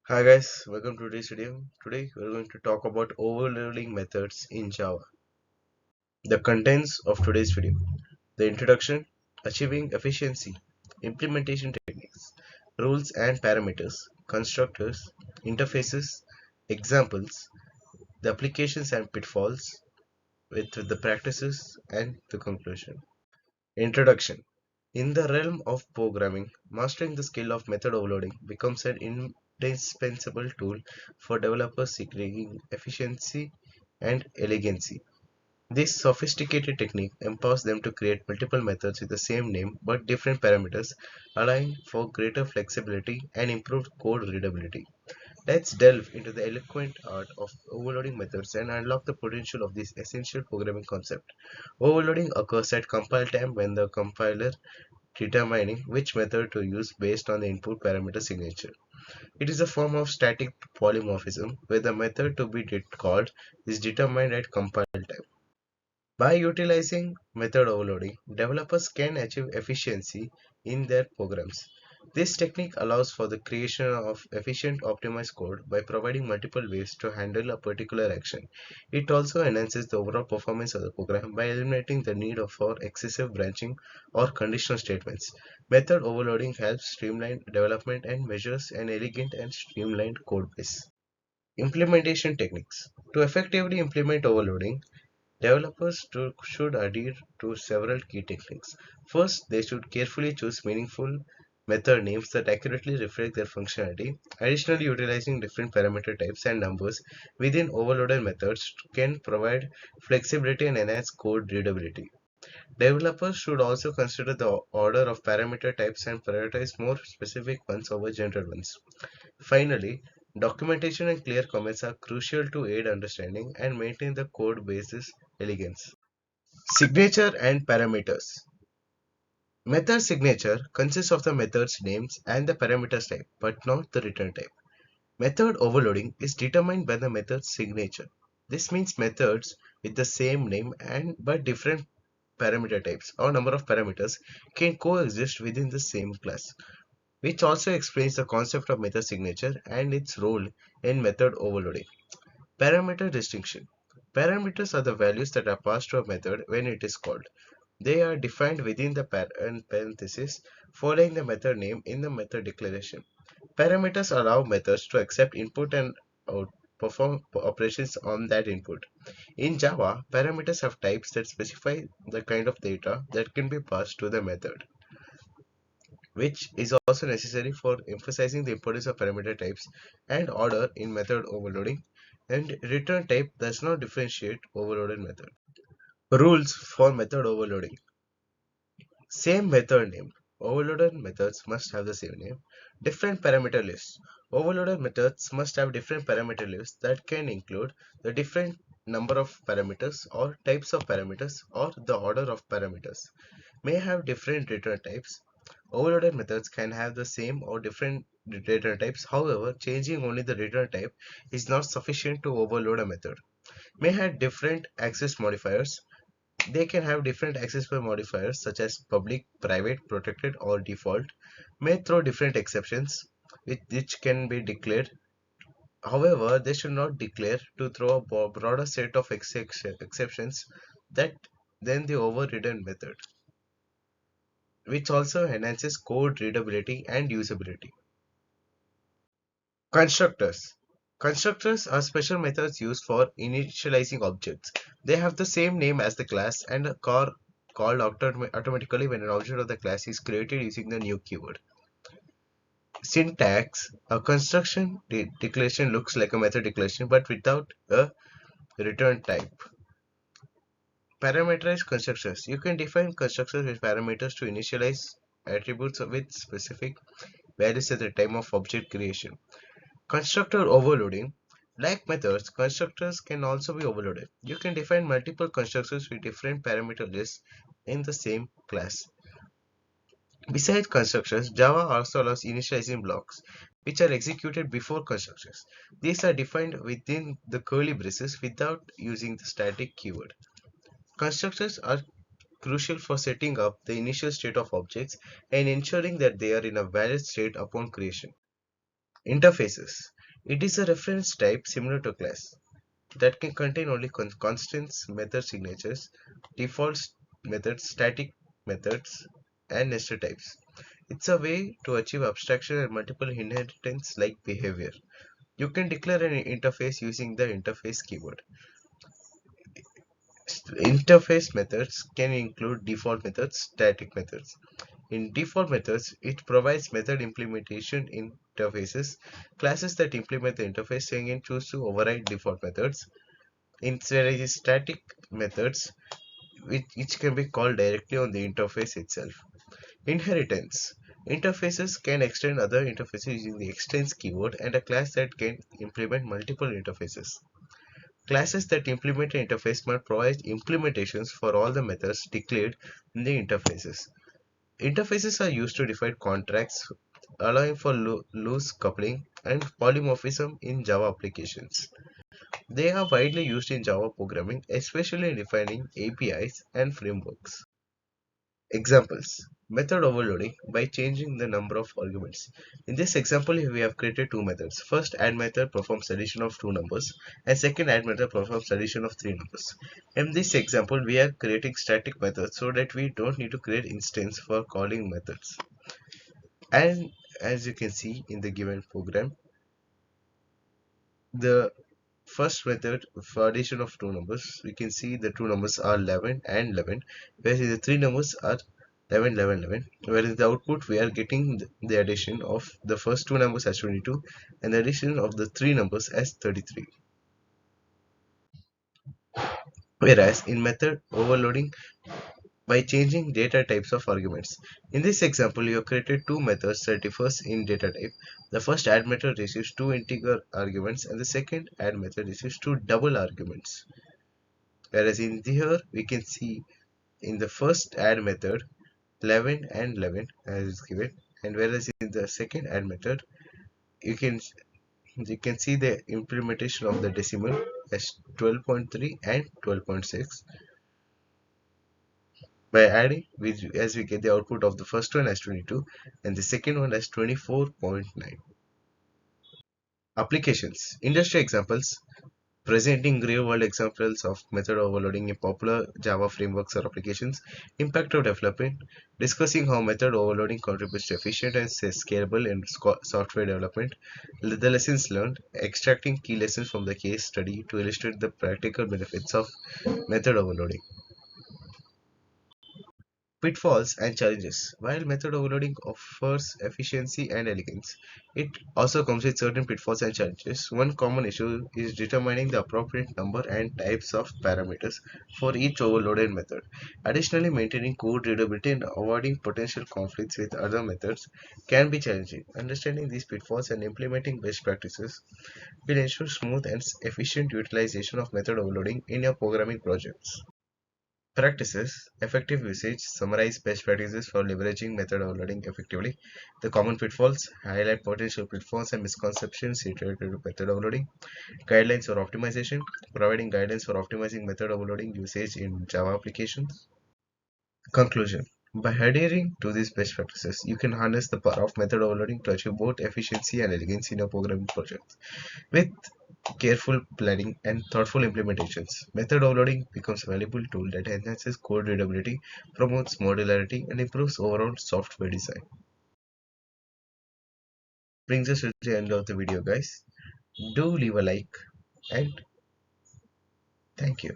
Hi guys, welcome to today's video. Today we're going to talk about overloading methods in Java. The contents of today's video: the introduction, achieving efficiency, implementation techniques, rules and parameters, constructors, interfaces, examples, the applications and pitfalls, with the practices and the conclusion. Introduction. In the realm of programming, mastering the skill of method overloading becomes an indispensable tool for developers seeking efficiency and elegancy. This sophisticated technique empowers them to create multiple methods with the same name but different parameters, allowing for greater flexibility and improved code readability. Let's delve into the eloquent art of overloading methods and unlock the potential of this essential programming concept. Overloading occurs at compile time when the compiler determining which method to use based on the input parameter signature. It is a form of static polymorphism where the method to be called is determined at compile time. By utilizing method overloading, developers can achieve efficiency in their programs. This technique allows for the creation of efficient optimized code by providing multiple ways to handle a particular action. It also enhances the overall performance of the program by eliminating the need for excessive branching or conditional statements. Method overloading helps streamline development and measures an elegant and streamlined code base. Implementation techniques. To effectively implement overloading, should adhere to several key techniques. First, they should carefully choose meaningful method names that accurately reflect their functionality. Additionally, utilizing different parameter types and numbers within overloaded methods can provide flexibility and enhance code readability. Developers should also consider the order of parameter types and prioritize more specific ones over general ones. Finally, documentation and clear comments are crucial to aid understanding and maintain the code base's elegance. Signature and parameters. Method signature consists of the method's names and the parameters type, but not the return type. Method overloading is determined by the method's signature. This means methods with the same name and but different parameter types or number of parameters can coexist within the same class, which also explains the concept of method signature and its role in method overloading. Parameter distinction. Parameters are the values that are passed to a method when it is called. They are defined within the parenthesis following the method name in the method declaration. Parameters allow methods to accept input and perform operations on that input. In Java, parameters have types that specify the kind of data that can be passed to the method, which is also necessary for emphasizing the importance of parameter types and order in method overloading, and return type does not differentiate overloaded method. Rules for method overloading. Same method name. Overloaded methods must have the same name. Different parameter lists. Overloaded methods must have different parameter lists that can include the different number of parameters or types of parameters or the order of parameters. May have different return types. Overloaded methods can have the same or different return types. However, changing only the return type is not sufficient to overload a method. May have different access modifiers. They can have different access modifiers such as public, private, protected, or default. May throw different exceptions which can be declared. However, they should not declare to throw a broader set of exceptions that than the overridden method, which also enhances code readability and usability. Constructors. Constructors are special methods used for initializing objects. They have the same name as the class and are called automatically when an object of the class is created using the new keyword. Syntax. A construction declaration looks like a method declaration but without a return type. Parameterized constructors. You can define constructors with parameters to initialize attributes with specific values at the time of object creation. Constructor overloading. Like methods, constructors can also be overloaded. You can define multiple constructors with different parameter lists in the same class. Besides constructors, Java also allows initializing blocks, which are executed before constructors. These are defined within the curly braces without using the static keyword. Constructors are crucial for setting up the initial state of objects and ensuring that they are in a valid state upon creation. Interfaces. It is a reference type similar to class that can contain only constants, method signatures, default methods, static methods, and nested types. It's a way to achieve abstraction and multiple inheritance like behavior. You can declare an interface using the interface keyword. Interface methods can include default methods, static methods. In default methods, it provides method implementation interfaces. Classes that implement the interface can choose to override default methods. There is static methods which can be called directly on the interface itself. Inheritance. Interfaces can extend other interfaces using the extends keyword and a class that can implement multiple interfaces. Classes that implement an interface must provide implementations for all the methods declared in the interfaces. Interfaces are used to define contracts, allowing for loose coupling and polymorphism in Java applications. They are widely used in Java programming, especially in defining APIs and frameworks. Examples: method overloading by changing the number of arguments. In this example, we have created two methods. First add method performs addition of two numbers, and second add method performs addition of three numbers. In this example, we are creating static methods so that we don't need to create instance for calling methods. And as you can see in the given program, the first method for addition of two numbers, we can see the two numbers are 11 and 11, whereas the three numbers are 11, 11, 11. Whereas in the output we are getting the addition of the first two numbers as 22 and the addition of the three numbers as 33. Whereas in method overloading by changing data types of arguments. In this example, you have created two methods that differs in data type. The first add method receives two integer arguments and the second add method receives two double arguments. Whereas in here we can see in the first add method 11 and 11 as is given, and whereas in the second add method you can you can see the implementation of the decimal as 12.3 and 12.6. By adding, as we get the output of the first one as 22 and the second one as 24.9. Applications. Industry examples presenting real-world examples of method overloading in popular Java frameworks or applications, impact of development, discussing how method overloading contributes to efficient and scalable in software development, the lessons learned, extracting key lessons from the case study to illustrate the practical benefits of method overloading. Pitfalls and challenges. While method overloading offers efficiency and elegance, it also comes with certain pitfalls and challenges. One common issue is determining the appropriate number and types of parameters for each overloaded method. Additionally, maintaining code readability and avoiding potential conflicts with other methods can be challenging. Understanding these pitfalls and implementing best practices will ensure smooth and efficient utilization of method overloading in your programming projects. Practices, effective usage, summarize best practices for leveraging method overloading effectively. The common pitfalls, highlight potential pitfalls and misconceptions related to method overloading. Guidelines for optimization, providing guidance for optimizing method overloading usage in Java applications. Conclusion. By adhering to these best practices, you can harness the power of method overloading to achieve both efficiency and elegance in your programming projects. With careful planning and thoughtful implementations, method overloading becomes a valuable tool that enhances code readability, promotes modularity, and improves overall software design. Brings us to the end of the video, guys. Do leave a like and thank you.